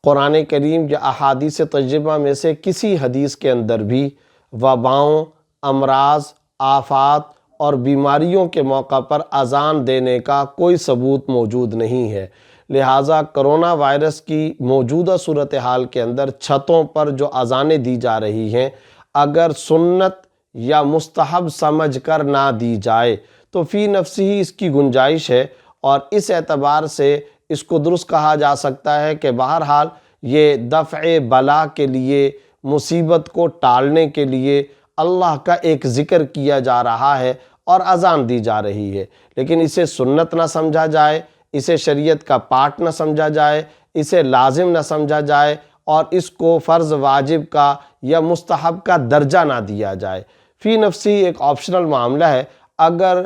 قرآن کریم یا احادیث تجربہ میں سے کسی حدیث کے اندر بھی وباؤں، امراض، آفات اور بیماریوں کے موقع پر اذان دینے کا کوئی ثبوت موجود نہیں ہے۔ لہٰذا کرونا وائرس کی موجودہ صورتحال کے اندر چھتوں پر جو اذانیں دی جا رہی ہیں، اگر سنت یا مستحب سمجھ کر نہ دی جائے تو فی نفسی ہی اس کی گنجائش ہے، اور اس اعتبار سے اس کو درست کہا جا سکتا ہے کہ بہرحال یہ دفع بلا کے لیے، مصیبت کو ٹالنے کے لیے اللہ کا ایک ذکر کیا جا رہا ہے اور اذان دی جا رہی ہے، لیکن اسے سنت نہ سمجھا جائے، اسے شریعت کا پارٹ نہ سمجھا جائے، اسے لازم نہ سمجھا جائے، اور اس کو فرض واجب کا یا مستحب کا درجہ نہ دیا جائے۔ فی نفسی ایک آپشنل معاملہ ہے۔ اگر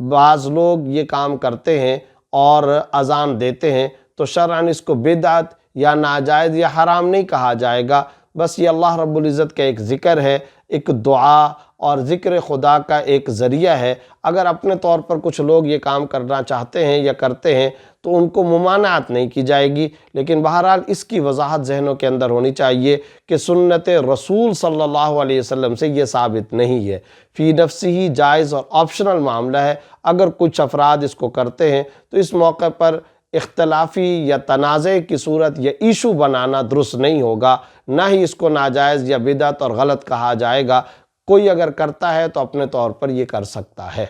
بعض لوگ یہ کام کرتے ہیں اور اذان دیتے ہیں تو شرعاً اس کو بدعت یا ناجائز یا حرام نہیں کہا جائے گا، بس یہ اللہ رب العزت کا ایک ذکر ہے، ایک دعا اور ذکر خدا کا ایک ذریعہ ہے۔ اگر اپنے طور پر کچھ لوگ یہ کام کرنا چاہتے ہیں یا کرتے ہیں تو ان کو ممانعت نہیں کی جائے گی، لیکن بہرحال اس کی وضاحت ذہنوں کے اندر ہونی چاہیے کہ سنت رسول صلی اللہ علیہ وسلم سے یہ ثابت نہیں ہے۔ فی نفسی ہی جائز اور آپشنل معاملہ ہے۔ اگر کچھ افراد اس کو کرتے ہیں تو اس موقع پر اختلافی یا تنازع کی صورت یا ایشو بنانا درست نہیں ہوگا، نہ ہی اس کو ناجائز یا بدعت اور غلط کہا جائے گا۔ کوئی اگر کرتا ہے تو اپنے طور پر یہ کر سکتا ہے۔